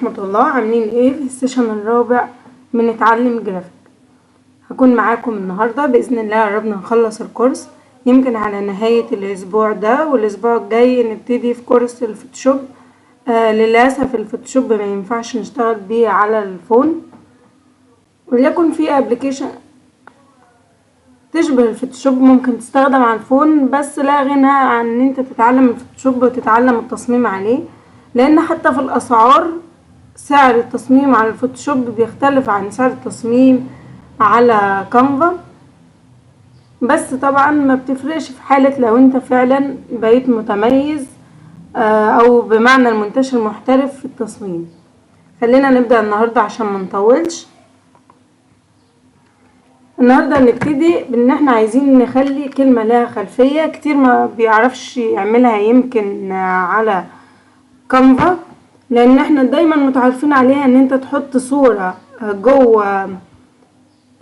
ورحمة الله. عاملين ايه في السيشن الرابع من نتعلم جرافيك؟ هكون معاكم النهاردة بإذن الله. قربنا نخلص الكورس، يمكن على نهاية الأسبوع ده والأسبوع الجاي نبتدي في كورس الفوتوشوب. للأسف الفوتوشوب ما ينفعش نشتغل بيه على الفون، وليكن في ابلكيشن تشبه الفوتوشوب ممكن تستخدم على الفون، بس لا غنى عن ان انت تتعلم الفوتوشوب وتتعلم التصميم عليه، لان حتى في الاسعار سعر التصميم على الفوتوشوب بيختلف عن سعر التصميم على كانفا. بس طبعا ما بتفرقش في حالة لو انت فعلا بقيت متميز او بمعنى المنتشر محترف في التصميم. خلينا نبدأ النهاردة عشان ما نطولش. النهاردة نبتدي بان احنا عايزين نخلي كلمة لها خلفية. كتير ما بيعرفش يعملها يمكن على كانفا، لان احنا دايما متعرفين عليها ان انت تحط صورة جوه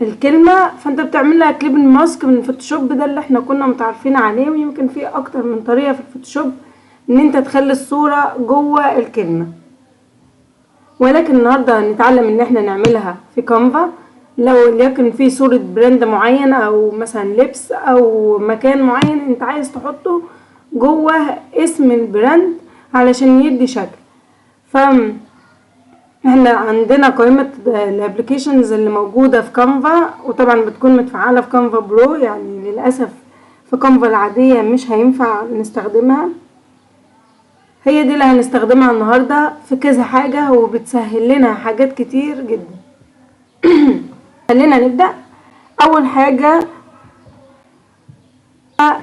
الكلمة، فانت بتعمل لها كليب ماسك من الفوتوشوب. ده اللي احنا كنا متعرفين عليه، ويمكن في اكتر من طريقة في الفوتوشوب ان انت تخلي الصورة جوه الكلمة، ولكن النهاردة هنتعلم ان احنا نعملها في كانفا. لو ليكن في صورة براند معين او مثلا لبس او مكان معين انت عايز تحطه جوه اسم البراند علشان يدي شكل. احنا عندنا قائمة الابليكيشنز اللي موجودة في كانفا، وطبعا بتكون متفعلة في كانفا برو. يعني للأسف في كانفا العادية مش هينفع نستخدمها، هي دي اللي هنستخدمها النهاردة في كذا حاجة وبتسهل لنا حاجات كتير جدا. خلينا نبدأ. أول حاجة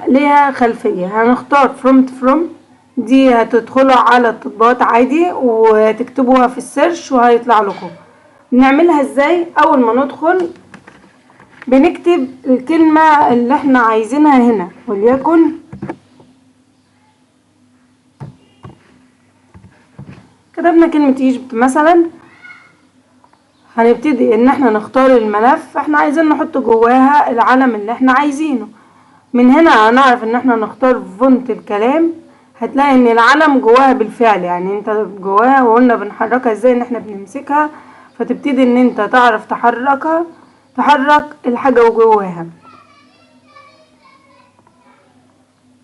ليها خلفية، هنختار from دي هتدخلوا على التطبيقات عادي وتكتبوها في السيرش وهيطلع لكم. نعملها ازاي؟ أول ما ندخل بنكتب الكلمة اللي احنا عايزينها هنا، وليكن كتبنا كلمة ايجيبت مثلا. هنبتدي ان احنا نختار الملف احنا عايزين نحط جواها العلم اللي احنا عايزينه. من هنا هنعرف ان احنا نختار فونت الكلام. هتلاقي ان العلم جواها بالفعل، يعني انت جواها، وقلنا بنحركها ازاي، ان احنا بنمسكها فتبتدي ان انت تعرف تحرك الحاجة جواها.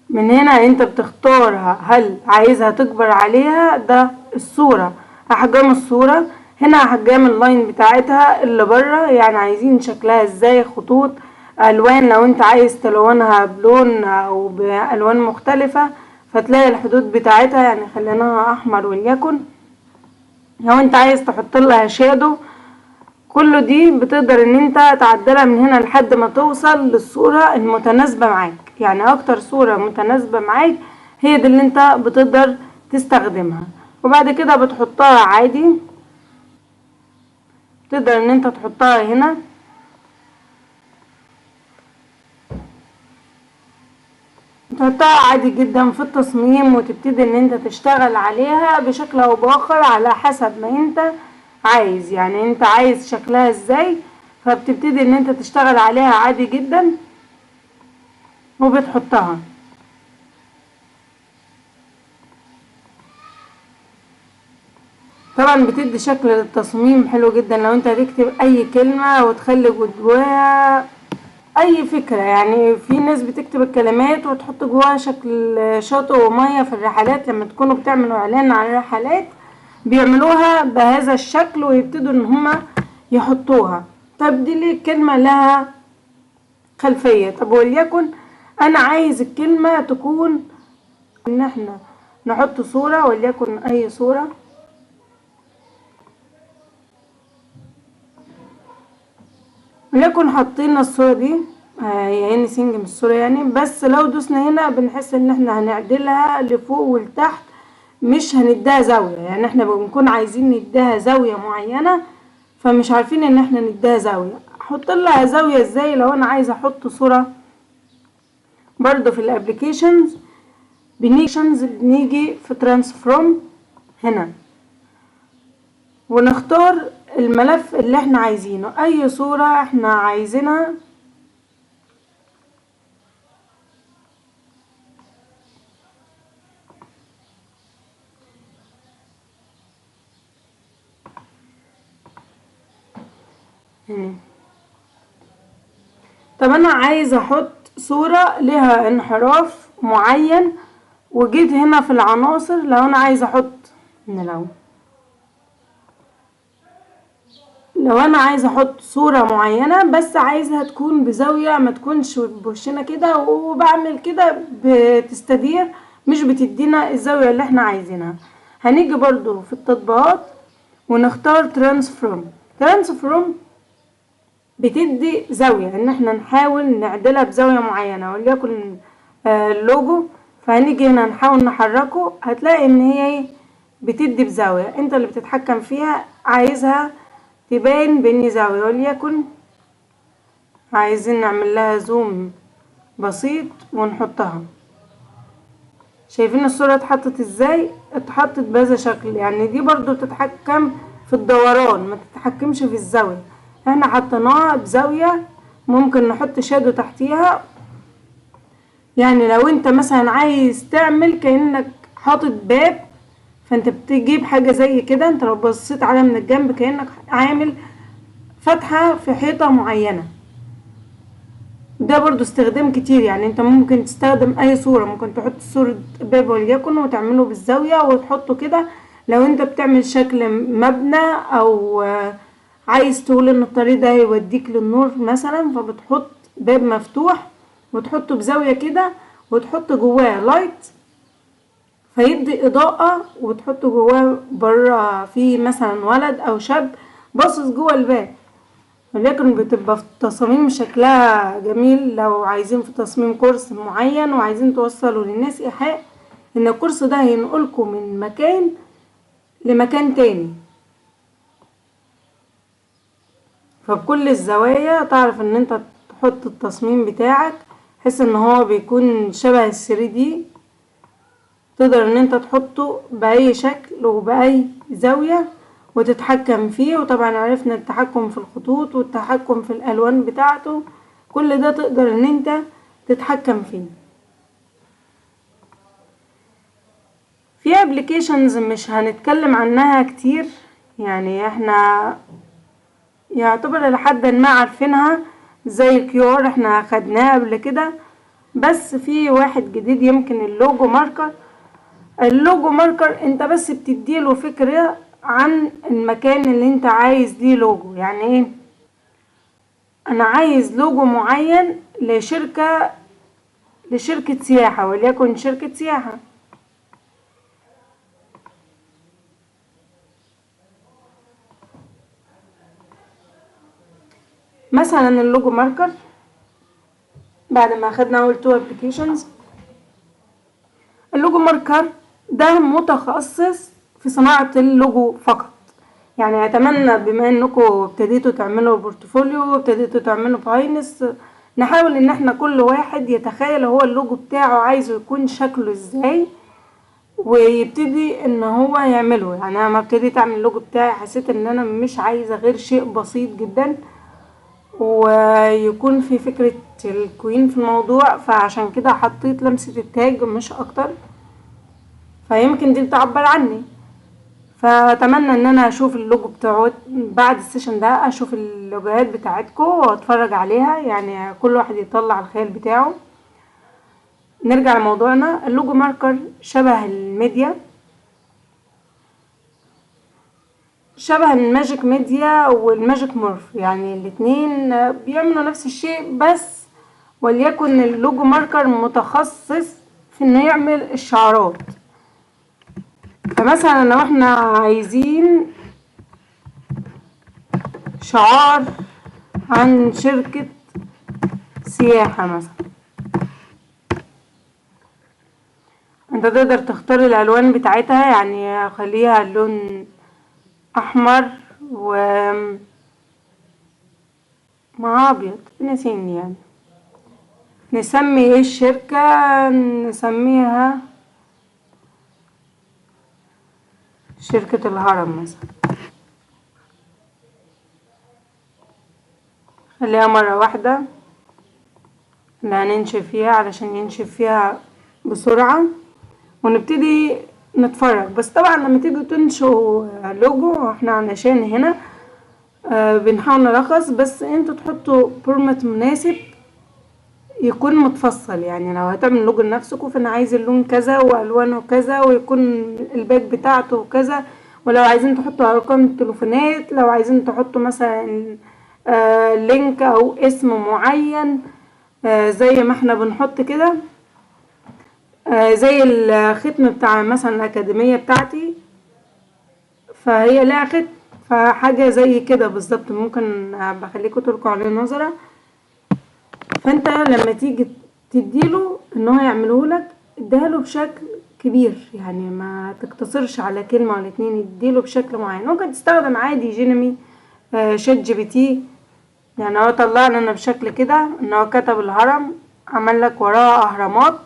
من هنا انت بتختارها، هل عايزها تكبر عليها ده الصورة، احجام الصورة. هنا احجام اللاين بتاعتها اللي بره، يعني عايزين شكلها ازاي، خطوط، الوان لو انت عايز تلونها بلون او بالوان مختلفة فتلاقي الحدود بتاعتها، يعني خليناها احمر وليكن. لو انت عايز تحط لها شادو، كل دي بتقدر ان انت تعدلها من هنا لحد ما توصل للصورة المتناسبة معاك. يعني اكتر صورة متناسبة معاك هي دي اللي انت بتقدر تستخدمها، وبعد كده بتحطها عادي. تقدر ان انت تحطها هنا، تحطها عادي جدا في التصميم وتبتدي ان انت تشتغل عليها بشكل او باخر على حسب ما انت عايز. يعني انت عايز شكلها ازاي، فبتبتدي ان انت تشتغل عليها عادي جدا وبتحطها. طبعا بتدي شكل للتصميم حلو جدا لو انت هتكتب اي كلمة وتخلي جواها اي فكرة. يعني في ناس بتكتب الكلمات وتحط جواها شكل شاطئ ومية في الرحلات، لما تكونوا بتعملوا اعلان عن الرحلات بيعملوها بهذا الشكل ويبتدوا ان هما يحطوها. طب دي ليه كلمة لها خلفية؟ طب وليكن انا عايز الكلمة تكون ان احنا نحط صورة، وليكن اي صورة، وليكن حطينا الصورة دي يعني سنج من الصورة يعني. بس لو دوسنا هنا بنحس ان احنا هنعدلها لفوق ولتحت، مش هنديها زاوية. يعني احنا بنكون عايزين نديها زاوية معينة فمش عارفين ان احنا نديها زاوية. احط لها زاوية ازاي؟ لو انا عايزة احط صورة برضو في الابليكيشنز بنيجي في ترانسفورم هنا ونختار الملف اللي احنا عايزينه، اي صورة احنا عايزينها. هنا. طب انا عايزة احط صورة لها انحراف معين، وجيت هنا في العناصر لو انا عايزة احط لو انا عايزة احط صورة معينة بس عايزها تكون بزاوية ما تكونش بوشنا كده، وبعمل كده بتستدير مش بتدينا الزاوية اللي احنا عايزينها. هنيجي برضو في التطبيقات ونختار ترانسفورم بتدي زاوية ان احنا نحاول نعدلها بزاوية معينة، وليكن اللوجو. فهنيجي هنا نحاول نحركه، هتلاقي ان هي بتدي بزاوية انت اللي بتتحكم فيها، عايزها تبان بإني زاوية، وليكن عايزين نعمل لها زوم بسيط ونحطها. شايفين الصورة اتحطت ازاي؟ اتحطت بهذا شكل. يعني دي برضو تتحكم في الدوران، ما تتحكمش في الزاوية. احنا حطيناها بزاوية، ممكن نحط شادو تحتيها. يعني لو انت مثلا عايز تعمل كأنك حاطط باب، فانت بتجيب حاجة زي كده، انت لو بصيت عليها من الجنب كأنك عامل فتحة في حيطة معينة. ده برضو استخدام كتير. يعني انت ممكن تستخدم اي صورة، ممكن تحط صورة باب وليكن وتعمله بالزاوية وتحطه كده. لو انت بتعمل شكل مبنى او عايز تقول ان الطريق ده هيوديك للنور مثلا، فبتحط باب مفتوح وتحطه بزاوية كده، وتحط جواه لايت فيدي اضاءة، وتحط جواه بره في مثلا ولد او شاب باصص جوه الباب. ولكن بتبقى في التصاميم شكلها جميل. لو عايزين في تصميم كورس معين وعايزين توصلوا للناس ايحاء ان الكورس ده هينقلكم من مكان لمكان تاني، فبكل الزوايا تعرف ان انت تحط التصميم بتاعك بحيث ان هو بيكون شبه ال3D. تقدر ان انت تحطه باي شكل وباي زاوية وتتحكم فيه. وطبعا عرفنا التحكم في الخطوط والتحكم في الالوان بتاعته، كل ده تقدر ان انت تتحكم فيه. في ابليكيشنز مش هنتكلم عنها كتير، يعني احنا يعتبر لحد ما عارفينها، زي الكيور احنا خدناه قبل كده. بس في واحد جديد يمكن اللوجو ماركر انت بس بتديله فكرة عن المكان اللي انت عايز ليه لوجو. يعني ايه؟ انا عايز لوجو معين لشركة سياحة، وليكن شركة سياحة. مثلا اللوجو ماركر بعد ما اخدنا اول 2 ابليكيشنز، اللوجو ماركر ده متخصص في صناعة اللوجو فقط. يعني اتمنى بما انكم ابتديتوا تعملوا بورتفوليو وابتديتوا تعملوا باينس، نحاول ان احنا كل واحد يتخيل هو اللوجو بتاعه عايزه يكون شكله ازاي ويبتدي ان هو يعمله. يعني انا لما ابتديت اعمل اللوجو بتاعي حسيت ان انا مش عايزة غير شيء بسيط جدا ويكون في فكرة الكوين في الموضوع، فعشان كده حطيت لمسة التاج مش اكتر. فيمكن دي بتعبر عني. فاتمنى ان انا اشوف اللوجو بتاعه بعد السيشن ده، اشوف اللوجوهات بتاعتكم واتفرج عليها، يعني كل واحد يطلع الخيال بتاعه. نرجع لموضوعنا. اللوجو ماركر شبه الميديا، شبه الماجيك ميديا والماجيك مورف، يعني الاتنين بيعملوا نفس الشيء، بس وليكن اللوجو ماركر متخصص في انه يعمل الشعارات. فمثلا لو احنا عايزين شعار عن شركة سياحة مثلا، انت تقدر تختار الالوان بتاعتها. يعني خليها اللون احمر مع ابيض نسيني. يعني نسمي ايه الشركة؟ نسميها شركة الهرم مثلا. خليها مرة واحدة اللي هننشف فيها علشان ينشف فيها بسرعة ونبتدي نتفرج. بس طبعا لما تيجوا تنشوا لوجو، احنا علشان هنا بنحاول نلخص، بس انتوا تحطوا فورمات مناسب يكون متفصل. يعني لو هتعمل لوجو لنفسكم فانا عايز اللون كذا والوانه كذا ويكون الباك بتاعته كذا، ولو عايزين تحطوا ارقام التليفونات، لو عايزين تحطوا مثلا لينك او اسم معين زي ما احنا بنحط كده، زي الختم بتاع مثلا الأكاديمية بتاعتي، فهي لها ختم، فحاجة زي كده بالظبط ممكن بخليكوا تلقوا عليه نظرة. فانت لما تيجي تديله ان هو يعملهولك اديهاله بشكل كبير، يعني ما تقتصرش على كلمة ولا اتنين، اديله بشكل معين. ممكن تستخدم عادي جينيمي شات جي بي تي، يعني هو طلع لنا بشكل كده ان هو كتب الهرم عمل لك وراها اهرامات.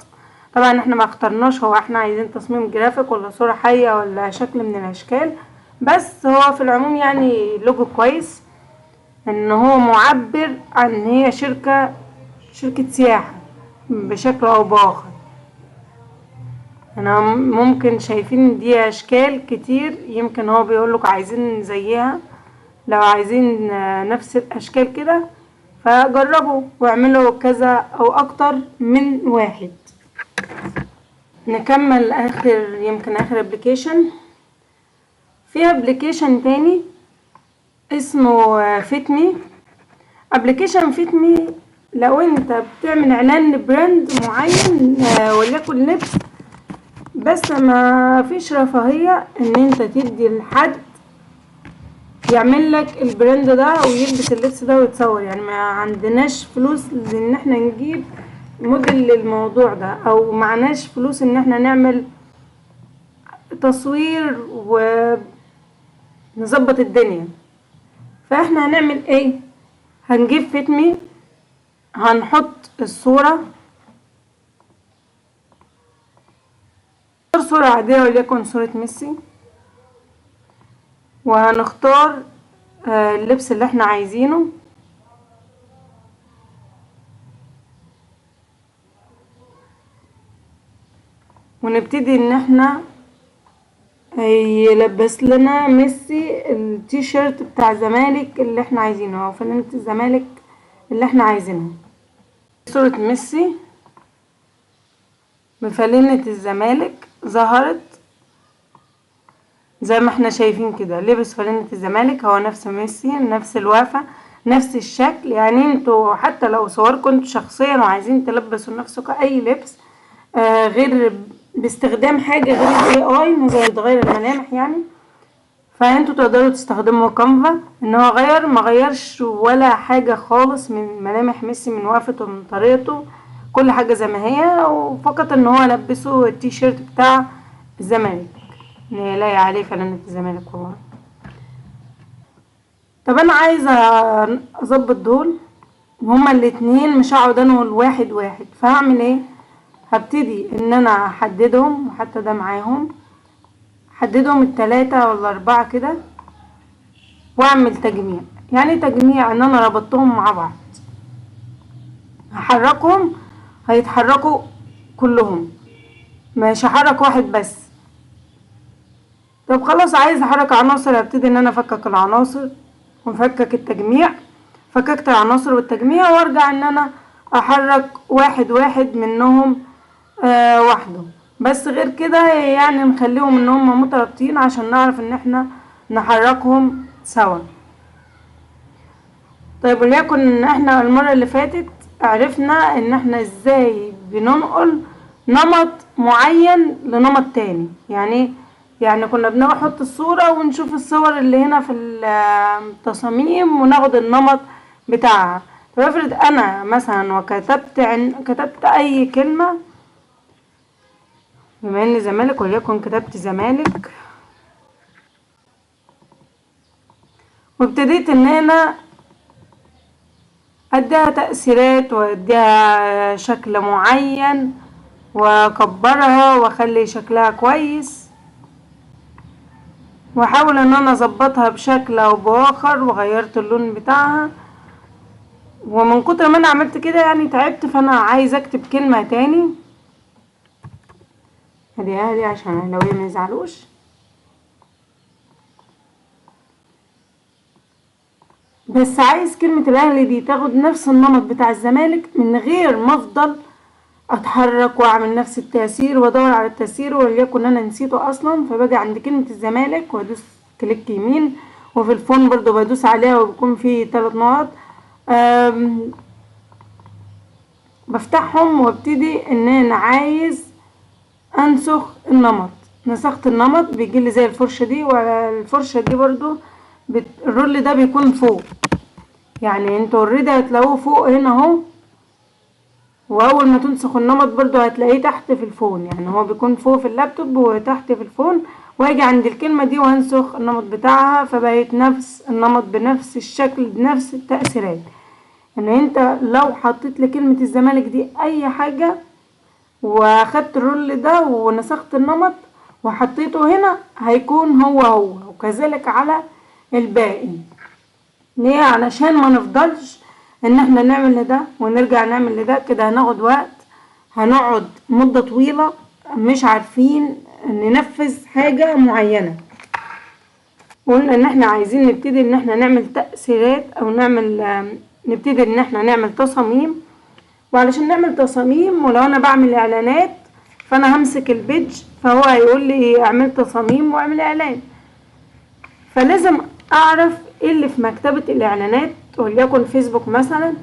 طبعا احنا ما اخترناش هو احنا عايزين تصميم جرافيك ولا صورة حية ولا شكل من الاشكال، بس هو في العموم يعني لوجو كويس، ان هو معبر عن ان هي شركة سياحة بشكل او باخر. انا ممكن شايفين دي اشكال كتير، يمكن هو بيقولك عايزين زيها، لو عايزين نفس الاشكال كده فجربوا واعملوا كذا او اكتر من واحد. نكمل يمكن اخر ابلكيشن. في ابلكيشن تاني اسمه فيتمي. ابلكيشن فيتمي لو انت بتعمل اعلان لبراند معين وليكن لبس، بس ما فيش رفاهية ان انت تدي لحد يعمل لك البراند ده ويلبس اللبس ده ويتصور، يعني ما عندناش فلوس ان احنا نجيب موديل للموضوع ده، او معناش فلوس ان احنا نعمل تصوير ونظبط الدنيا. فاحنا هنعمل ايه؟ هنجيب فيتمي، هنحط الصورة، صورة عادية وليكن صورة ميسي، وهنختار اللبس اللي احنا عايزينه، ونبتدي ان احنا يلبس لنا ميسي التيشيرت بتاع الزمالك اللي احنا عايزينه او فانلة الزمالك اللي احنا عايزينها. صورة ميسي بفانلة الزمالك ظهرت زي ما احنا شايفين كده، لبس فانلة الزمالك هو نفس ميسي، نفس الوافة، نفس الشكل. يعني انتوا حتى لو صوركم انتوا شخصيا وعايزين تلبسوا نفسكم اي لبس غير باستخدام حاجة غير الاي مثلا يتغير الملامح يعني، فانتوا تقدروا تستخدموا كانفا ان هو ما غيرش ولا حاجة خالص من ملامح ميسي، من وقفته ومن طريقته، كل حاجة زي ما هي، وفقط ان هو لبسه التيشيرت بتاع الزمالك اللي لاقي عليه فانلة الزمالك والله. طب انا عايزة اظبط دول وهما الاتنين، مش هقعد انقل واحد واحد، فهعمل ايه؟ هبتدي ان انا احددهم، وحتى ده معاهم حددهم التلاتة ولا اربعة كده، واعمل تجميع. يعني تجميع ان انا ربطتهم مع بعض، هحركهم هيتحركوا كلهم، مش هحرك واحد بس. طب خلاص عايز احرك عناصر، هبتدي ان انا افكك العناصر ونفكك التجميع، فككت العناصر والتجميع، وارجع ان انا احرك واحد واحد منهم وحده. بس غير كده يعني نخليهم ان هم مترابطين عشان نعرف ان احنا نحركهم سوا. طيب وليكن احنا المرة اللي فاتت عرفنا ان احنا ازاي بننقل نمط معين لنمط تاني. يعني كنا بنحط الصورة ونشوف الصور اللي هنا في التصاميم وناخد النمط بتاعها. فافرض انا مثلا كتبت اي كلمة، بما ان زمالك وليكن كتبت زمالك، وابتديت ان انا اديها تأثيرات واديها شكل معين واكبرها واخلي شكلها كويس، واحاول ان انا اظبطها بشكل او باخر، وغيرت اللون بتاعها. ومن كتر ما انا عملت كده يعني تعبت، فانا عايز اكتب كلمة تاني. هدي عشان لو ما يزعلوش. بس عايز كلمة الاهلي دي تاخد نفس النمط بتاع الزمالك من غير ما افضل اتحرك واعمل نفس التأثير وادور على التأثير وليكن انا نسيته اصلا، فباجي عند كلمة الزمالك وادوس كليك يمين، وفي الفون برضو بدوس عليها وبيكون في 3 نقط، بفتحهم وابتدي ان انا عايز انسخ النمط. نسخت النمط بيجيلي زي الفرشة دي، والفرشة دي برضو الرول ده بيكون فوق، يعني انتوا اوريدي هتلاقوه فوق هنا اهو، واول ما تنسخ النمط برضو هتلاقيه تحت في الفون، يعني هو بيكون فوق في اللابتوب وتحت في الفون. واجي عند الكلمة دي وانسخ النمط بتاعها، فبقيت نفس النمط بنفس الشكل بنفس التأثيرات. يعني انت لو حطيت لكلمة الزمالك دي اي حاجة واخدت الرول ده ونسخت النمط وحطيته هنا هيكون هو، وكذلك على الباقي. ليه؟ علشان ما نفضلش ان احنا نعمل لده ونرجع نعمل لده، كده هناخد وقت، هنقعد مدة طويلة مش عارفين ننفذ حاجة معينة. قلنا ان احنا عايزين نبتدي ان احنا نعمل تأثيرات او نبتدي ان احنا نعمل تصاميم. وعلشان نعمل تصاميم، ولو انا بعمل اعلانات فانا همسك البيج فهو هيقول لي اعمل تصاميم واعمل اعلان، فلازم اعرف ايه اللي في مكتبة الاعلانات، وليكن فيسبوك مثلا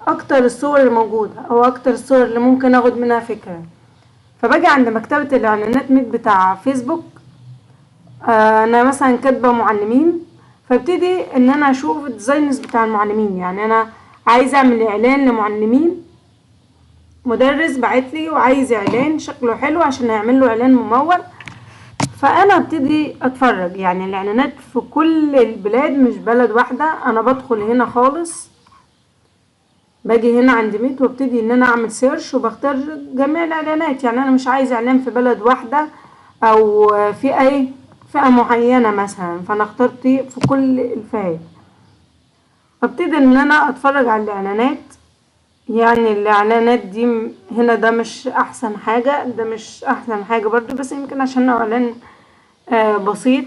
اكتر الصور اللي موجودة او اكتر الصور اللي ممكن اخد منها فكرة. فباجي عند مكتبة الاعلانات بتاع فيسبوك، انا مثلا كاتبة معلمين، فابتدي ان انا اشوف الديزاينز بتاع المعلمين. يعني انا عايز اعمل اعلان لمعلمين، مدرس بعتلي وعايز اعلان شكله حلو عشان هيعمل له اعلان ممول، فانا ابتدي اتفرج. يعني الاعلانات في كل البلاد مش بلد واحدة. انا بدخل هنا خالص، باجي هنا عند ميت وابتدي ان انا اعمل سيرش وبختار جميع الاعلانات. يعني انا مش عايز اعلان في بلد واحدة او في اي فئة معينة مثلا، فانا اخترت في كل الفئات. ابتدي ان انا اتفرج على الاعلانات. يعني الاعلانات دي هنا ده مش احسن حاجة، ده مش احسن حاجة برضو، بس يمكن عشان اعلان بسيط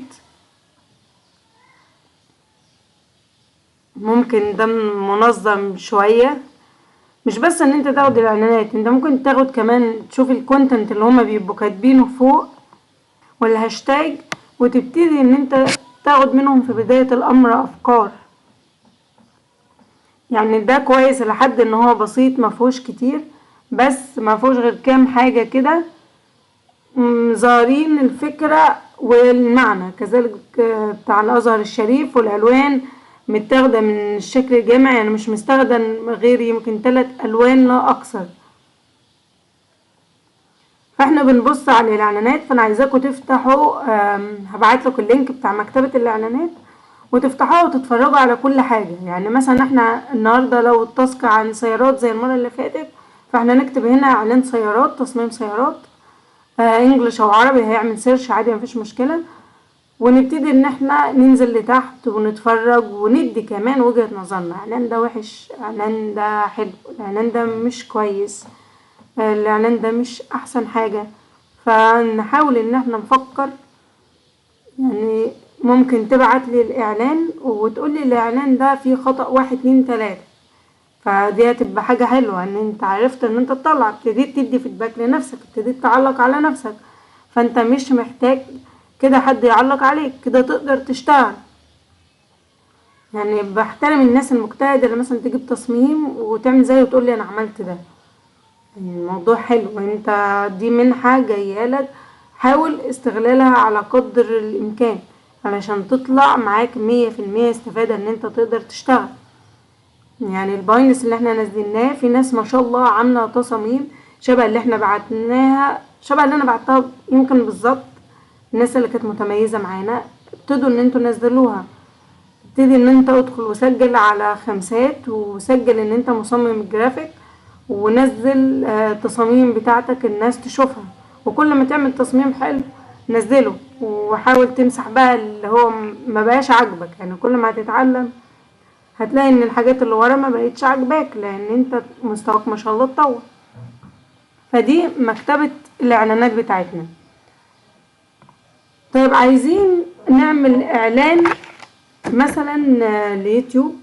ممكن ده منظم شوية. مش بس ان انت تاخد الاعلانات، انت ممكن تاخد كمان تشوف الكونتنت اللي هما بيبقوا كاتبينه فوق والهاشتاج، وتبتدي ان انت تاخد منهم في بداية الامر افكار. يعني ده كويس لحد ان هو بسيط مفهوش كتير، بس مفهوش غير كام حاجة كده ظاهرين الفكرة والمعنى. كذلك بتاع الازهر الشريف، والالوان متاخدة من الشكل الجامعي، يعني مش مستخدم غير يمكن 3 الوان لا اكثر. فاحنا بنبص على الاعلانات، فانا عايزاكم تفتحوا، هبعتلكم اللينك بتاع مكتبة الاعلانات وتفتحوها وتتفرجوا على كل حاجة. يعني مثلا احنا النهاردة لو التاسك عن سيارات زي المرة اللي فاتت، فاحنا نكتب هنا اعلان سيارات، تصميم سيارات، انجلش او عربي، هيعمل سيرش عادي مفيش مشكلة. ونبتدي ان احنا ننزل لتحت ونتفرج وندي كمان وجهة نظرنا، الاعلان ده وحش، الاعلان ده حلو، الاعلان ده مش كويس، الاعلان ده مش احسن حاجة. فنحاول ان احنا نفكر. يعني ممكن تبعت لي الاعلان وتقول لي الاعلان ده فيه خطأ 1 2 3، فدي هتبقى حاجة حلوة ان انت عرفت ان انت تطلع، ابتديت تدي فيدباك لنفسك، ابتديت تعلق على نفسك. فانت مش محتاج كده حد يعلق عليك، كده تقدر تشتغل. يعني بحترم الناس المجتهدة اللي مثلا تجيب تصميم وتعمل زيه وتقول لي انا عملت ده. يعني الموضوع حلو، انت دي منحة جايالك، حاول استغلالها على قدر الامكان علشان تطلع معاك 100% استفادة ان انت تقدر تشتغل. يعني الباينس اللي احنا نزلناه في ناس ما شاء الله عاملة تصاميم شبه اللي احنا بعتناها، شبه اللي انا بعتها يمكن بالظبط. الناس اللي كانت متميزة معانا ابتدوا ان انتوا نزلوها. ابتدي ان انت ادخل وسجل على خمسات، وسجل ان انت مصمم الجرافيك، ونزل تصاميم بتاعتك الناس تشوفها. وكل ما تعمل تصميم حلو نزله، وحاول تمسح بقى اللي هو ما بقاش عاجبك. يعني كل ما هتتعلم هتلاقي ان الحاجات اللي ورا ما بقتش عاجباك، لان انت مستواك ما شاء الله اتطور. فدي مكتبة الاعلانات بتاعتنا. طيب عايزين نعمل اعلان مثلا اليوتيوب،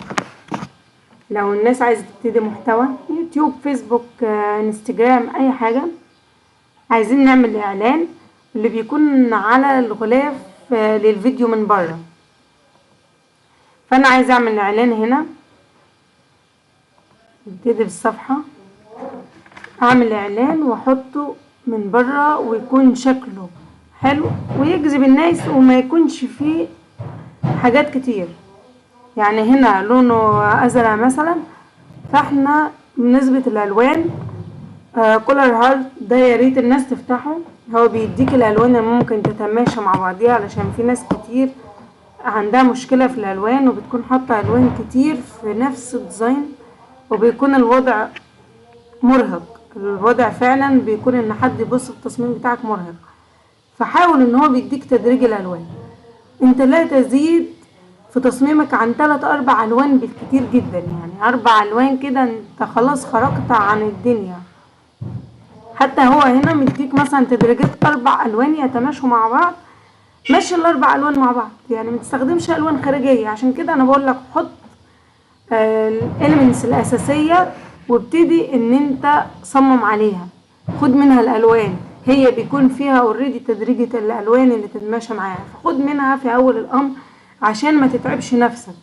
لو الناس عايزة تبتدي محتوى يوتيوب، فيسبوك، انستجرام، اي حاجة، عايزين نعمل اعلان اللي بيكون على الغلاف للفيديو من بره. فانا عايزة اعمل اعلان هنا، ابتدي بالصفحة، اعمل اعلان واحطه من بره ويكون شكله حلو ويجذب الناس وما يكونش فيه حاجات كتير. يعني هنا لونه ازرق مثلا، فاحنا بنسبة الالوان كولر هارت ده يا ريت الناس تفتحه. هو بيديك الالوان اللي ممكن تتماشى مع بعضيها، علشان في ناس كتير عندها مشكلة في الالوان وبتكون حاطة الوان كتير في نفس الديزاين، وبيكون الوضع مرهق. الوضع فعلا بيكون ان حد يبص في التصميم بتاعك مرهق. فحاول ان هو بيديك تدريج الالوان، انت لا تزيد في تصميمك عن 3-4 الوان بالكتير جدا. يعني 4 الوان كده انت خلاص خرجت عن الدنيا. حتى هو هنا مديك مثلا تدريجات 4 الوان يتماشوا مع بعض، ماشي ال4 الوان مع بعض، يعني متستخدمش الوان خارجيه. عشان كده انا بقول لك حط الاليمنتس الاساسيه وابتدي ان انت صمم عليها، خد منها الالوان. هي بيكون فيها اوريدي تدريجة الالوان اللي تتماشى معاها، فخد منها في اول الامر عشان ما تتعبش نفسك.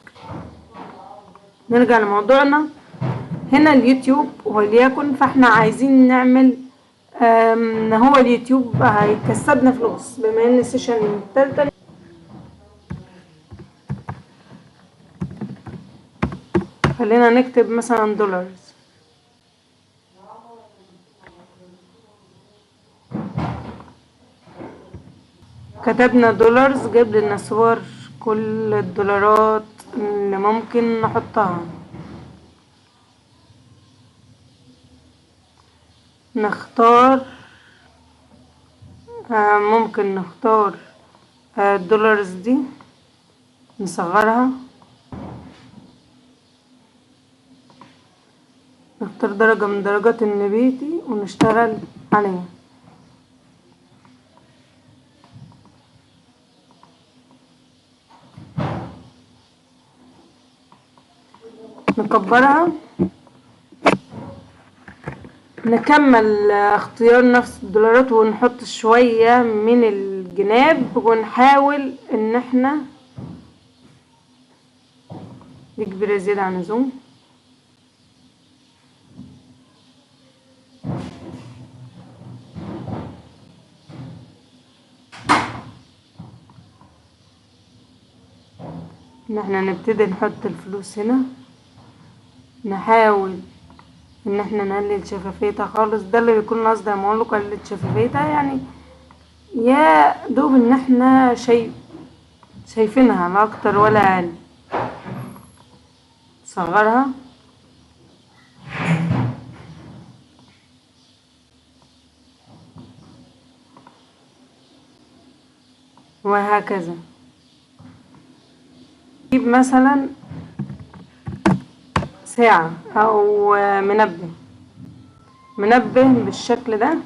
نرجع لموضوعنا هنا، اليوتيوب وليكن، فاحنا عايزين نعمل هو اليوتيوب هيكسبنا فلوس بما ان السيشن التالتة. خلينا نكتب مثلا دولارز، كتبنا دولارز جاب لنا صور كل الدولارات اللي ممكن نحطها. نختار ممكن نختار الدولارز دي، نصغرها، نختار درجة من درجات النبيتي ونشتغل عليها. نكبرها، نكمل اختيار نفس الدولارات ونحط شوية من الجناب ونحاول ان احنا دي كبيرة زيادة عن اللزوم. ان احنا نبتدي نحط الفلوس هنا، نحاول ان احنا نقلل شفافيتها خالص. ده اللي بيكون قصدي لما اقول لكم قلل شفافيتها، يعني يا دوب ان احنا شايفينها لا اكتر ولا اقل. صغرها، وهكذا. نجيب مثلا ساعة او منبه بالشكل ده،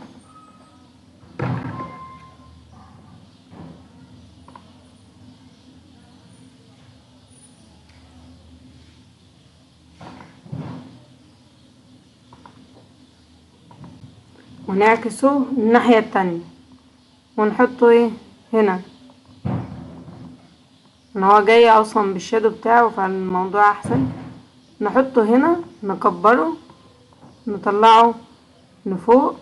ونعكسه الناحية التانية ونحطه ايه هنا، ان هو جاي اصلا بالشادو بتاعه فالموضوع احسن. نحطه هنا، نكبره، نطلعه لفوق،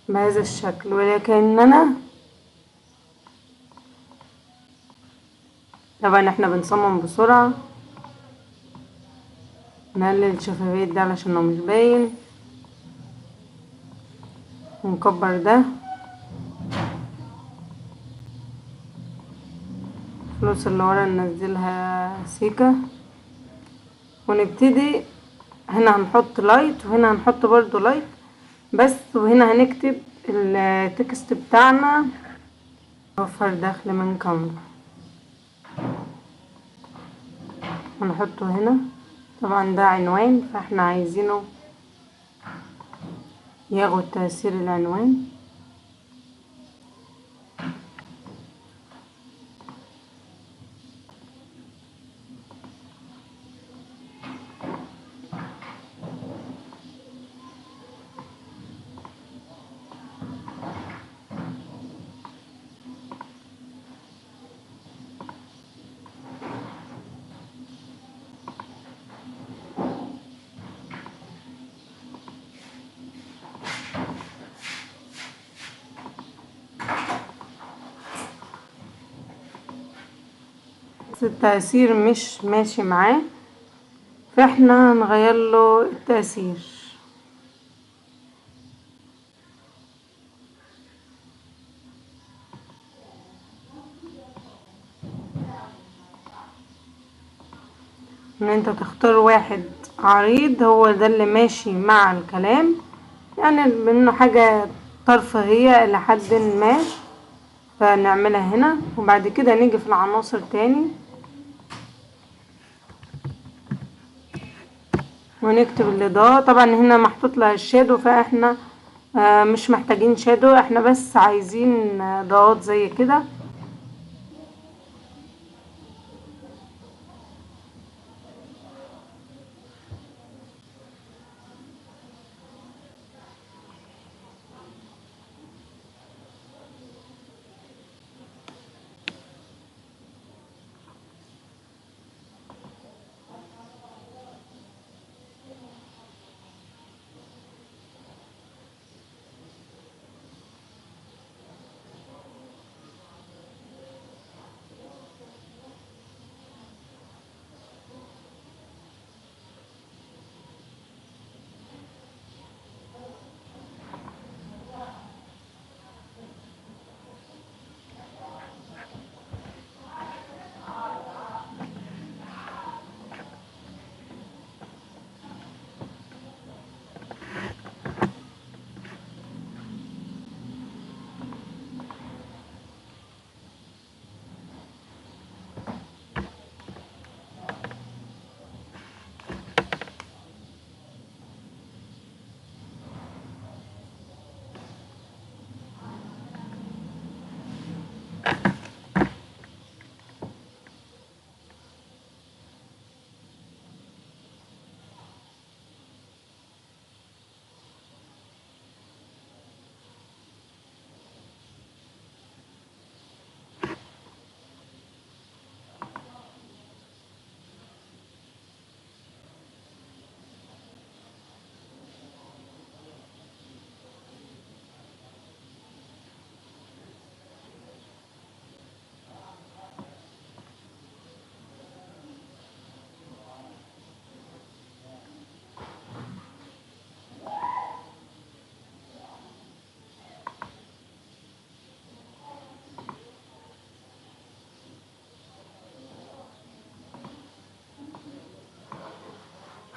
بهذا الشكل. ولكننا طبعا احنا بنصمم بسرعة، نقلل الشفافية ده علشان هو مش باين، ونكبر ده. الفلوس اللي ورا ننزلها سيكة، ونبتدي هنا هنحط لايت وهنا هنحط برضو لايت بس، وهنا هنكتب التكست بتاعنا وفر دخل من كانفا ونحطه هنا. طبعا ده عنوان فاحنا عايزينه ياخد تأثير العنوان. التأثير مش ماشي معاه، فاحنا هنغير له التأثير. ان انت تختار واحد عريض هو ده اللي ماشي مع الكلام، يعني منه حاجة ترفيهية الى حد ما، فنعملها هنا. وبعد كده نيجي في العناصر تاني ونكتب الاضاءة. طبعا هنا محطوط لها الشادو، فاحنا مش محتاجين شادو، احنا بس عايزين اضاءات زي كده.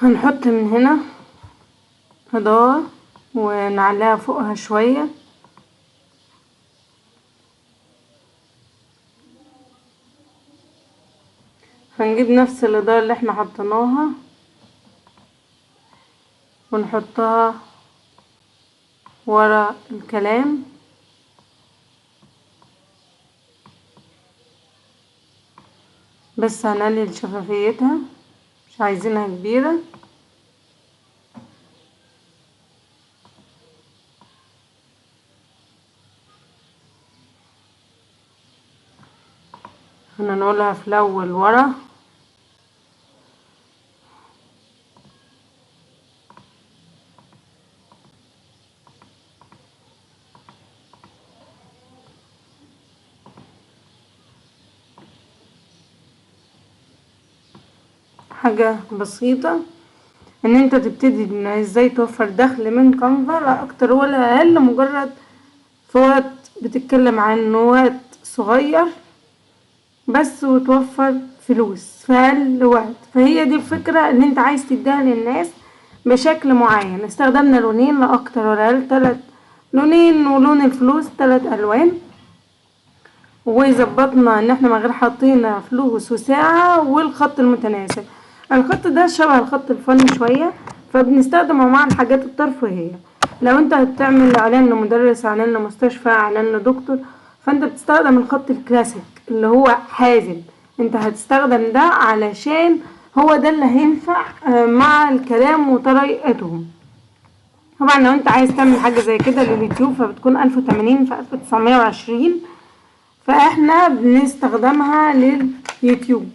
هنحط من هنا اضاءة ونعليها فوقها شوية، هنجيب نفس الاضاءة اللي احنا حطيناها ونحطها ورا الكلام، بس هنقلل شفافيتها، مش عايزينها كبيرة. هنقولها في الاول ورا، حاجة بسيطة ان انت تبتدي ان ازاي توفر دخل من كانفا، لا اكتر ولا اقل، مجرد في وقت بتتكلم عن وقت صغير بس وتوفر فلوس في اقل وقت. فهي دي الفكرة اللي انت عايز تديها للناس بشكل معين. استخدمنا لونين لا اكتر ولا اقل، 3 لونين ولون الفلوس 3 الوان، وظبطنا ان احنا من غير حاطين فلوس وساعة والخط المتناسب. الخط ده شبه الخط الفني شوية، فبنستخدمه مع الحاجات الترفيهية. لو انت هتعمل اعلان لمدرس، اعلان لمستشفى، اعلان لدكتور، فانت بتستخدم الخط الكلاسيك اللي هو حازم. انت هتستخدم ده علشان هو ده اللي هينفع مع الكلام وطريقتهم. طبعا لو انت عايز تعمل حاجة زي كده لليوتيوب فبتكون 1080 في 1920، فاحنا بنستخدمها لليوتيوب.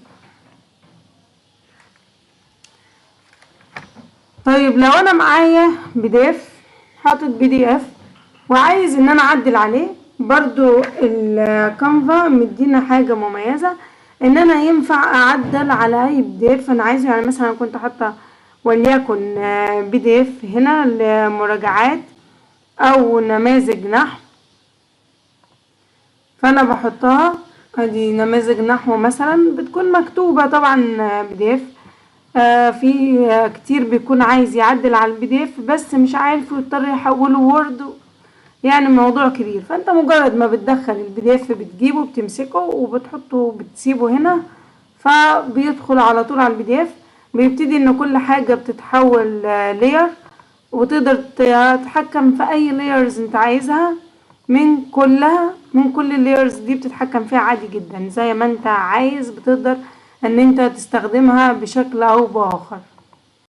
طيب لو انا معايا PDF، حاطط PDF وعايز ان انا اعدل عليه، برضو الكانفا مدينا حاجة مميزة ان انا ينفع اعدل على اي بي دي اف انا عايزه. يعني مثلا كنت حاطه وليكن بي دي اف هنا لمراجعات او نماذج نحو، فانا بحطها. ادي نماذج نحو مثلا بتكون مكتوبة طبعا بي دي اف. في كتير بيكون عايز يعدل على البي دي اف بس مش عارف، يضطر يحوله وورد، يعني موضوع كبير. فانت مجرد ما بتدخل البي دي اف بتجيبه بتمسكه وبتحطه بتسيبه هنا، فبيدخل على طول على البي دي اف. بيبتدي ان كل حاجة بتتحول لير، وتقدر تتحكم في اي layers انت عايزها من كل اللايرز دي، بتتحكم فيها عادي جدا زي ما انت عايز. بتقدر ان انت تستخدمها بشكل او باخر.